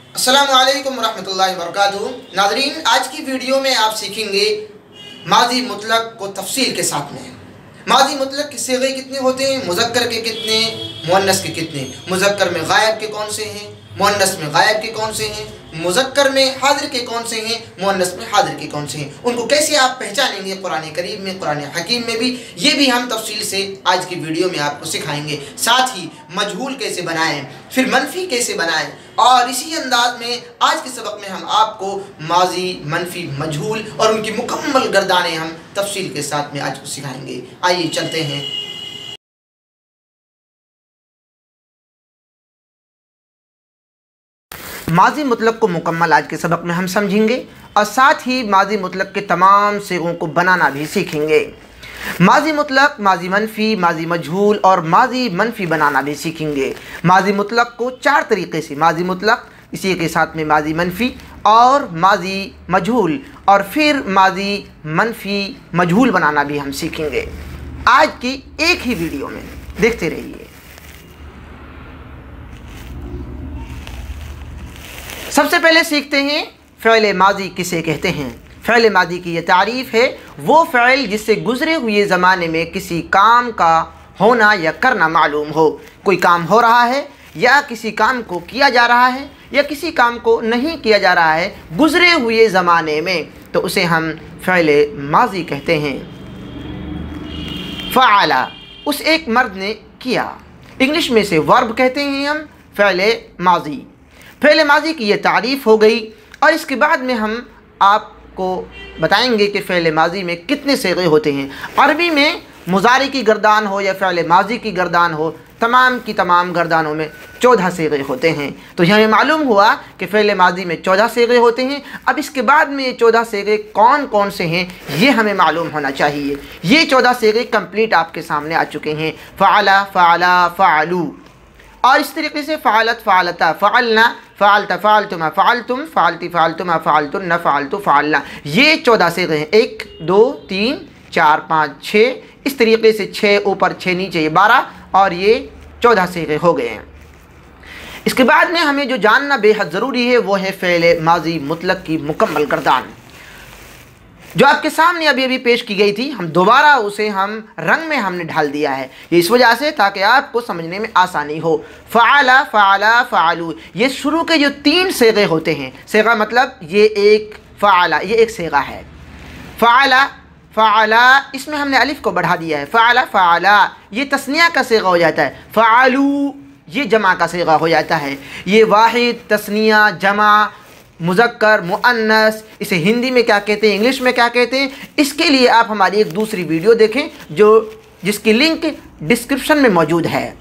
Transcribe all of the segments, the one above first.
अस्सलामु अलैकुम वरहमतुल्लाहि वबरकातुहू। नाज़रीन, आज की वीडियो में आप सीखेंगे माज़ी मुतलक को तफसील के साथ में। माज़ी मुतलक के सिग़े कितने होते हैं, मुज़क्कर के कितने, मुअन्नस के कितने, मुज़क्कर में गायब के कौन से हैं, मुअन्नस में गायब के कौन से हैं, मुज़क्कर में हाज़िर के कौन से हैं, मुअन्नस में हाज़िर के कौन से हैं, उनको कैसे आप पहचानेंगे कुरान करीम में, कुरान हकीम में भी, ये भी हम तफसील से आज की वीडियो में आपको सिखाएंगे। साथ ही मजहूल कैसे बनाएं, फिर मनफी कैसे बनाएं, और इसी अंदाज में आज के सबक में हम आपको माजी, मनफी, मजहूल और उनकी मुकम्मल गर्दानें हम तफसील के साथ में आज को सिखाएंगे। आइए चलते हैं। माजी मुतलक को मुकम्मल आज के सबक में हम समझेंगे और साथ ही माजी मुतलक के तमाम सिगों को बनाना भी सीखेंगे। माजी मुतलक, माजी मनफी, माजी मजहूल और माजी मनफी बनाना भी सीखेंगे। माजी मुतलक को चार तरीक़े से, माजी मुतलक, इसी के साथ में माजी मनफी और माजी मजहूल और फिर माजी मनफी मजहूल बनाना भी हम सीखेंगे आज की एक ही वीडियो में। देखते रहिए। सबसे पहले सीखते हैं फ़िल माजी किसे कहते हैं। फ़िल माजी की ये तारीफ़ है, वो फ़िल जिससे गुज़रे हुए ज़माने में किसी काम का होना या करना मालूम हो। कोई काम हो रहा है या किसी काम को किया जा रहा है या किसी काम को नहीं किया जा रहा है गुज़रे हुए ज़माने में, तो उसे हम फ़िल माजी कहते हैं। फ़अला, उस एक मर्द ने किया, इंग्लिश में से वर्ब कहते हैं हम फ़िल माजी। फ़िल माजी की ये तारीफ़ हो गई और इसके बाद में हम आपको बताएंगे कि फ़िल माजी में कितने सिग़े होते हैं। अरबी में मुज़ारी की गर्दान हो या फ़िल माजी की गर्दान हो, तमाम की तमाम गर्दानों में 14 सिग़े होते हैं। तो हमें मालूम हुआ कि फ़िल माजी में 14 सिग़े होते हैं। अब इसके बाद में ये 14 सिग़े कौन कौन से हैं ये हमें मालूम होना चाहिए। ये 14 सिग़े कंप्लीट आपके सामने आ चुके हैं। फ़अला, फ़अला, फ़अलू, और इस तरीके से फ़अलत, फ़अलता, फ़अलना, फ़अलता, फ़अलतुमा, फ़अलतुम, फ़अलती, फ़अलतुमा, फ़अलतुन्ना, फ़अलतु, फ़अलना। ये 14 सिग़े हैं। 1 2 3 4 5 6, इस तरीके से 6 ऊपर 6 नीचे, ये 12 और ये 14 सिग़े हो गए हैं। इसके बाद में हमें जो जानना बेहद ज़रूरी है वो है फ़िल माजी मुतलक की मुकम्मल गर्दान, जो आपके सामने अभी अभी पेश की गई थी। हम दोबारा उसे हम रंग में हमने ढाल दिया है, ये इस वजह से ताकि आपको समझने में आसानी हो। फ़अला, फ़अला, फ़अलू, ये शुरू के जो 3 सिग़े होते हैं, सिग़ा मतलब ये एक फ़अला, ये एक सिग़ा है। फ़अला, फ़अला, इसमें हमने अलिफ को बढ़ा दिया है। फ़अला, फ़अला, ये तस्निया का सिग़ा हो जाता है। फ़अलू, ये जमा का सिग़ा हो जाता है। ये वाहिद, तस्निया, जमा, मुज़क्कर, मुअन्नस, इसे हिंदी में क्या कहते हैं, इंग्लिश में क्या कहते हैं, इसके लिए आप हमारी एक दूसरी वीडियो देखें जिसकी लिंक डिस्क्रिप्शन में मौजूद है।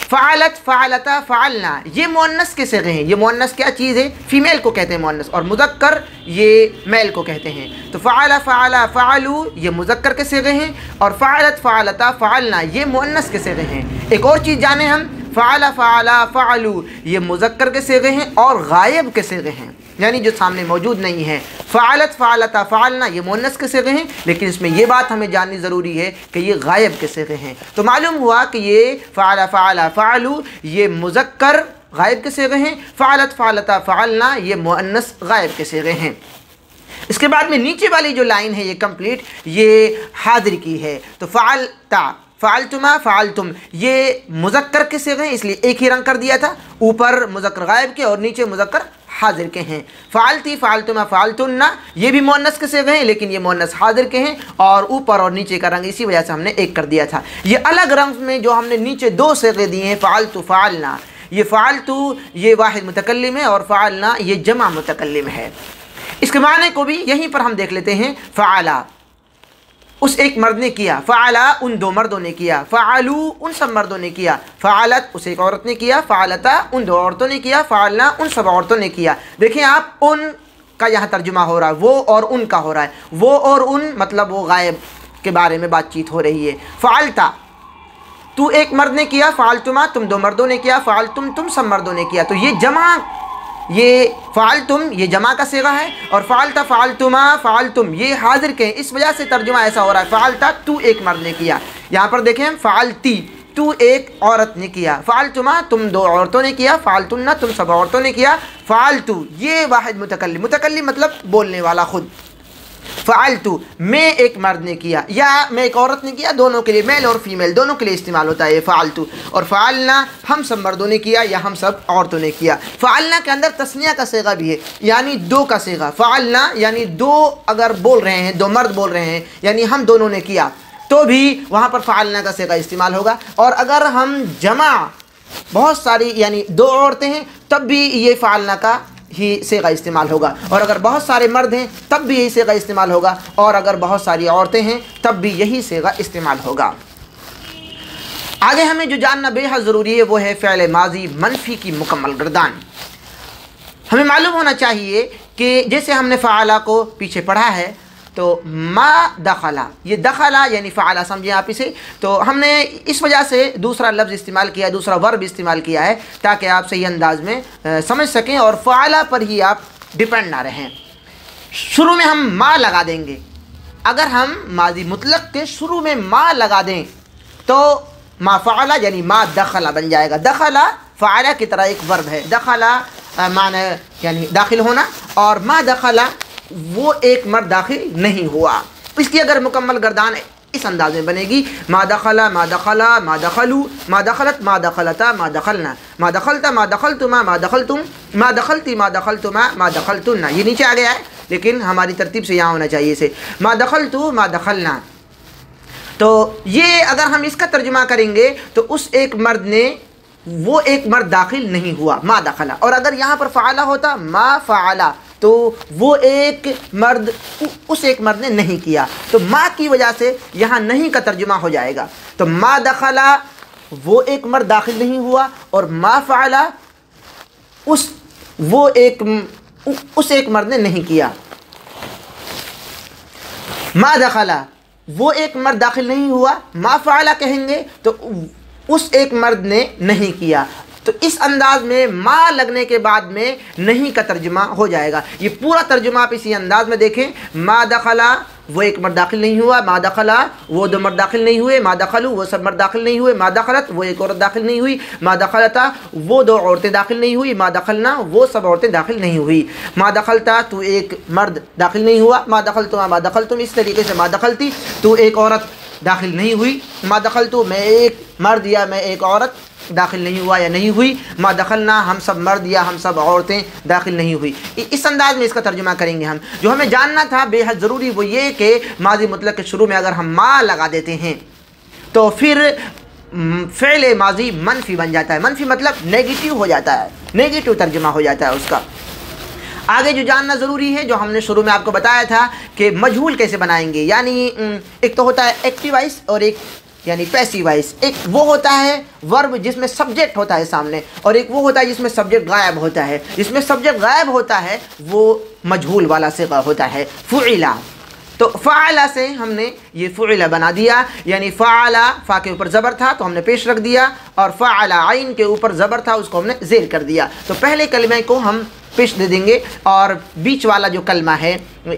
फ़अलत, फ़अलता, फ़अलना, ये मुअन्नस के सिग़े हैं। ये मुअन्नस क्या चीज़ है, फ़ीमेल को कहते हैं मुअन्नस, और मुज़क्कर ये मेल को कहते हैं। तो फ़अला, फ़अला, फ़अलू, ये मुज़क्कर के सिग़े हैं, और फ़अलत, फ़अलता, फ़अलना, ये मुअन्नस के सिग़े हैं। एक और चीज़ जाने हम, फ़अला, फ़अला, फ़अलू, ये मुज़क्कर के सिग़े हैं और गायब के सिग़े हैं, यानी जो सामने मौजूद नहीं है। फ़अलत, फ़अलता, फ़अलना, ये मुअन्नस के सिग़े हैं, लेकिन इसमें ये बात हमें जाननी ज़रूरी है कि ये गायब के सिग़े हैं। तो मालूम हुआ कि ये फ़अला, फ़अला, फ़अलू, ये मुज़क्कर गायब के सिग़े हैं। फ़अलत, फ़अलता, फ़अलना, ये मुअन्नस गायब के सिग़े हैं। इसके बाद में नीचे वाली जो लाइन है ये कंप्लीट, ये हाज़िर की है। तो फ़अलता, फ़अलतुमा, फ़अलतुम, ये मुज़क्कर के सिग़े हैं, इसलिए एक ही रंग कर दिया था, ऊपर मुज़क्कर गायब के और नीचे मुज़क्कर हाज़िर के हैं। फ़अलती, फ़अलतुमा, फ़अलतुन्ना, ये भी मुअन्नस के सिग़े हैं, लेकिन ये मुअन्नस हाज़िर के हैं और ऊपर और नीचे का रंग इसी वजह से हमने एक कर दिया था। ये अलग रंग में जो हमने नीचे 2 सिग़े दिए हैं, फ़अलतु, फ़अलना, ये फ़अलतु ये वाहिद मुतकल्लिम है और फ़अलना ये जमा मुतकल्लिम है। इसके माने को भी यहीं पर हम देख लेते हैं। फ़अला, उस एक मर्द ने किया, फ़अला, उन 2 मर्दों ने किया, फ़अलू, उन सब मर्दों ने किया, फ़अलत, उस एक औरत ने किया, फ़अलता, उन 2 औरतों ने किया, फ़अलना, उन सब औरतों ने किया। देखिए आप, उन का यहाँ तर्जुमा हो रहा है, वो और उन का हो रहा है। वो और उन मतलब वो गायब के बारे में बातचीत हो रही है। फ़अलता, तू एक मर्द ने किया, फ़अलतुमा, तुम 2 मर्दों ने किया, फ़अलतुम, तुम सब मर्दों ने किया। तो ये जमा, ये फ़अलतुम ये जमा का सिगा है और फ़अलता फ़अलतुमा फ़अलतुम ये हाजिर के हैं, इस वजह से तर्जुमा ऐसा हो रहा है फ़अलता तू एक मर्द ने किया। यहाँ पर देखें फ़अलती तू एक औरत ने किया, फ़अलतुमा तुम दो औरतों ने किया, फ़अलतुन्ना तुम सब औरतों ने किया, फ़अलतु ये वाहिद मुतकल्लिम, मुतकल्लिम मतलब बोलने वाला खुद, फ़अलतु मैं एक मर्द ने किया या मैं एक औरत ने किया, दोनों के लिए, मेल और फीमेल दोनों के लिए इस्तेमाल होता है ये फ़अलतु। और फ़अलना हम सब मर्दों ने किया या हम सब औरतों ने किया। फ़अलना के अंदर तस्निया का सेगा भी है, यानी दो का सेगा, फ़अलना यानी दो अगर बोल रहे हैं, दो मर्द बोल रहे हैं यानी हम दोनों ने किया तो भी वहाँ पर फ़अलना का सेगा इस्तेमाल होगा। और अगर हम जमा बहुत सारी यानी दो औरतें हैं तब भी ये फ़अलना का ही सेगा इस्तेमाल होगा। और अगर बहुत सारे मर्द हैं तब भी यही सेगा इस्तेमाल होगा। और अगर बहुत सारी औरतें हैं तब भी यही सेगा इस्तेमाल होगा। आगे हमें जो जानना बेहद ज़रूरी है वो है फ़िअल माज़ी मनफ़ी की मुकम्मल गर्दान। हमें मालूम होना चाहिए कि जैसे हमने फ़अला को पीछे पढ़ा है तो मा दखला, ये दखला यानी फ़अला समझें आप इसे, तो हमने इस वजह से दूसरा लफ्ज़ इस्तेमाल किया, दूसरा वर्ब इस्तेमाल किया है ताकि आप सही अंदाज में समझ सकें और फ़अला पर ही आप डिपेंड ना रहें। शुरू में हम मा लगा देंगे, अगर हम माज़ी मुतलक के शुरू में मा लगा दें तो मा फ़अला यानी मा दखला बन जाएगा। दखला फ़अला की तरह एक वर्ब है, दखला माने यानी दाखिल होना, और मा दखला वो एक मर्द दाखिल नहीं हुआ। इसकी अगर मुकम्मल गर्दान इस अंदाज में बनेगी, मा दखला मा दखला मा दखलू मा दखलत मा दखलता मा दखलना मा दखलता मा दखलतुमा मा दखलतुम मा दखलती मा दखलतुमा मा दखलतुन्ना। ये नीचे आ गया है लेकिन हमारी तरतीब से यहाँ होना चाहिए इसे, मा दखलतु मा दखलना। तो ये अगर हम इसका तर्जुमा करेंगे तो उस एक मर्द ने, वो एक मर्द दाखिल नहीं हुआ, मा दखला। और अगर यहाँ पर फ़अला होता मा फ़अला तो वो एक मर्द, उस एक मर्द ने नहीं किया, तो मा की वजह से यहाँ नहीं का तर्जुमा हो जाएगा। तो मा दखला वो एक मर्द दाखिल नहीं हुआ और मा फ़अला उस एक मर्द ने नहीं किया। मा दखला वो एक मर्द दाखिल नहीं हुआ, मा फ़अला कहेंगे तो उस एक मर्द ने नहीं किया। तो इस अंदाज में मा लगने के बाद में नहीं का तर्जुमा हो जाएगा। ये पूरा तर्जुमा आप इसी अंदाज में देखें, मा दखला वो एक मर्द दाखिल नहीं हुआ, मा दखला वो दो मर्द दाखिल नहीं हुए, मा दखलू वो सब मर्द दाखिल नहीं हुए, मा दखलत वो एक औरत दाखिल नहीं हुई, मा दखलता वो दो औरतें दाखिल नहीं हुई, मा दखलना वो सब औरतें दाखिल नहीं हुई, मा दखलता तू एक मर्द दाखिल नहीं हुआ, मा दखलतुमा मा दखलतुम। इस तरीके से मा दखलती तू एक औरत दाखिल नहीं हुई, मा दखलतु मैं एक मर्द या मैं एक औरत दाखिल नहीं हुआ या नहीं हुई, मा दखलना हम सब मर्द या हम सब औरतें दाखिल नहीं हुई। इस अंदाज में इसका तर्जुमा करेंगे हम। जो हमें जानना था बेहद ज़रूरी वो ये कि माज़ी मुतलक के शुरू में अगर हम मा लगा देते हैं तो फिर फ़िअल माज़ी मनफ़ी बन जाता है। मनफ़ी मतलब नेगेटिव हो जाता है, नेगेटिव तर्जुमा हो जाता है उसका। आगे जो जानना ज़रूरी है, जो हमने शुरू में आपको बताया था कि मजहूल कैसे बनाएंगे, यानी एक तो होता है एक्टिव वॉइस और एक यानी पैसिव वॉइस। एक वो होता है वर्ब जिसमें सब्जेक्ट होता है सामने, और एक वो होता है जिसमें सब्जेक्ट गायब होता है। जिसमें सब्जेक्ट गायब होता है वो मजहूल वाला सिगा होता है, फ़ुइला। तो फ़अला से हमने ये फ़ुइला बना दिया, यानी फ़अला फ़ा के ऊपर ज़बर था तो हमने पेश रख दिया, और फ़अला आइन के ऊपर ज़बर था उसको हमने ज़ेर कर दिया। तो पहले कलमे को हम पेश दे देंगे और बीच वाला जो कलमा है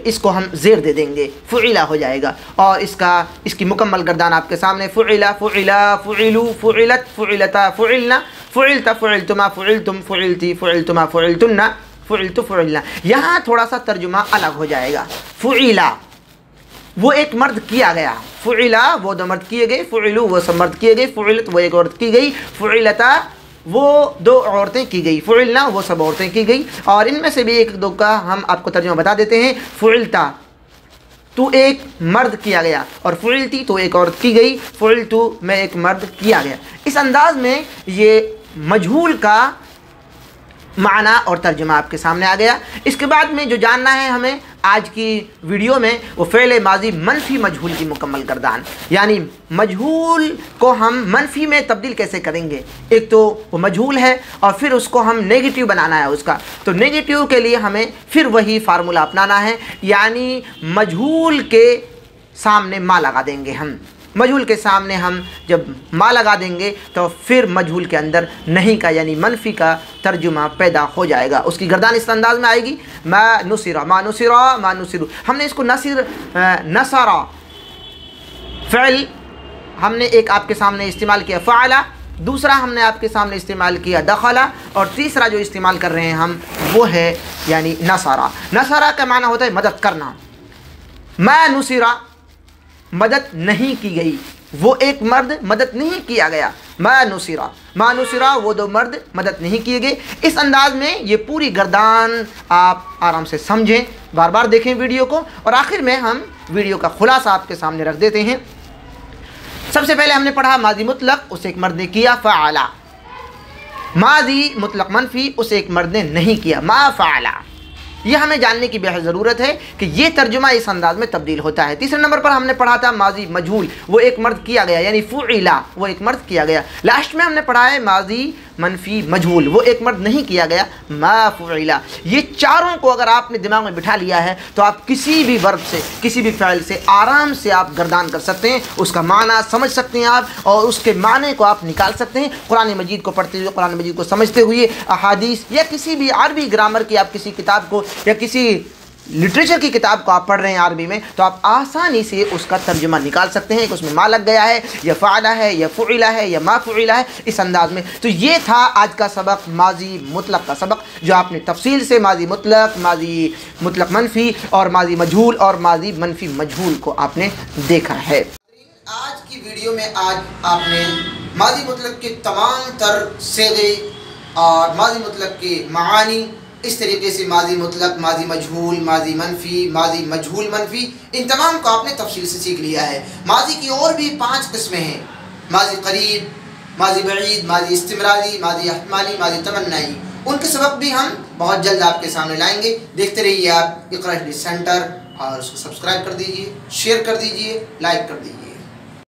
इसको हम ज़ेर दे देंगे, फ़ुइला हो जाएगा। और इसकी मुकम्मल गर्दान आपके सामने, फ़ुइला फ़ुइला फ़ुइलू फ़ुइलत फ़ुइलता फ़ुइलना फ़ुइलता फ़ुइलतुमा फ़ुइलतुम फ़ुइलती फ़ुइलतुमा फ़ुइलतुन्ना फ़ुइलतु फ़ुइलना। यहाँ थोड़ा सा तर्जुमा अलग हो जाएगा। फ़ुइला वो एक मर्द किया गया, फ़ुइला वो दो मर्द किए गए, फ़ुइलू वो सब मर्द किए गए, फ़ुइलत वो एक औरत की गई, फ़ुइलता वो दो औरतें की गई, फ़ुइलना वो सब औरतें की गई। और इनमें से भी एक दो का हम आपको तर्जुमा बता देते हैं। फ़ुइलता तू एक मर्द किया गया, और फ़ुइलती तो एक औरत की गई, फ़ुइलतु मैं एक मर्द किया गया। इस अंदाज में ये मजहूल का माना और तर्जुमा आपके सामने आ गया। इसके बाद में जो जानना है हमें आज की वीडियो में वो फ़िअल माज़ी मनफ़ी मजहूल की मुकम्मल गर्दान, यानी मजहूल को हम मनफ़ी में तब्दील कैसे करेंगे। एक तो वो मजहूल है और फिर उसको हम नेगेटिव बनाना है उसका, तो नेगेटिव के लिए हमें फिर वही फार्मूला अपनाना है, यानी मजहूल के सामने मा लगा देंगे हम। मजहूल के सामने हम जब मा लगा देंगे तो फिर मजहूल के अंदर नहीं का यानी मनफ़ी का तर्जुमा पैदा हो जाएगा। उसकी गर्दान इस अंदाज में आएगी, मा नुसिरा मा नुसिरा मा नुसिरु। हमने इसको नसरा फ़िअल हमने एक आपके सामने इस्तेमाल किया फ़अला, दूसरा हमने आपके सामने इस्तेमाल किया दखला, और तीसरा जो इस्तेमाल कर रहे हैं हम वो है यानी नसरा। नसरा का माना होता है मदद करना। मा नुसिरा, मदद नहीं की गई, वो एक मर्द मदद नहीं किया गया। मा नुसिरा वो दो मर्द मदद नहीं किए गए। इस अंदाज में ये पूरी गर्दान आप आराम से समझें, बार बार देखें वीडियो को, और आखिर में हम वीडियो का खुलासा आपके सामने रख देते हैं। सबसे पहले हमने पढ़ा माजी मुतलक, उसे एक मर्द ने किया फ़अला। माजी मुतलक मनफी, उसे एक मर्द ने नहीं किया मा फ़अला। यह हमें जानने की बेहद ज़रूरत है कि ये तर्जुमा इस अंदाज में तब्दील होता है। तीसरे नंबर पर हमने पढ़ा था माजी मजहूल, वो एक मर्द किया गया यानी फ़ुइला, वो एक मर्द किया गया। लास्ट में हमने पढ़ा है माजी मनफी मजहूल, वो एक मर्द नहीं किया गया मा फ़ुइला। ये चारों को अगर आपने दिमाग में बिठा लिया है तो आप किसी भी वर्ब से, किसी भी फ़इल से आराम से आप गर्दान कर सकते हैं, उसका माना समझ सकते हैं आप, और उसके माने को आप निकाल सकते हैं। कुरान मजीद को पढ़ते हुए, कुरान मजीद को समझते हुए, अहादीस या किसी भी अरबी ग्रामर की आप किसी किताब को या किसी लिटरेचर की किताब को आप पढ़ रहे हैं अरबी में, तो आप आसानी से उसका तर्जुमा निकाल सकते हैं कि उसमें मा लग गया है, या फ़अला है, या फ़ुइला है, या मा फ़ुइला है, इस अंदाज में। तो ये था आज का सबक, माजी मुतलक का सबक, जो आपने तफसील से माजी मुतलक मनफी और माजी मजहूल और माजी मनफी मजहूल को आपने देखा है। आज की वीडियो में आज आपने माजी मुतलक के तमाम तर सेगे और माजी मुतलक के मानी, इस तरीके से माजी मुतलक, माजी मजहूल, माजी मनफी, माजी मजहूल मनफी, इन तमाम को आपने तफसील से सीख लिया है। माजी की और भी 5 किस्में हैं, माजी करीब, माजी बईद, माजी इस्तिमरारी, माजी अहतमाली, माजी तमन्नाई। उनके सबक भी हम बहुत जल्द आपके सामने लाएंगे। देखते रहिए आप इक़रा स्टडी सेंटर, और उसको सब्सक्राइब कर दीजिए, शेयर कर दीजिए, लाइक कर दीजिए।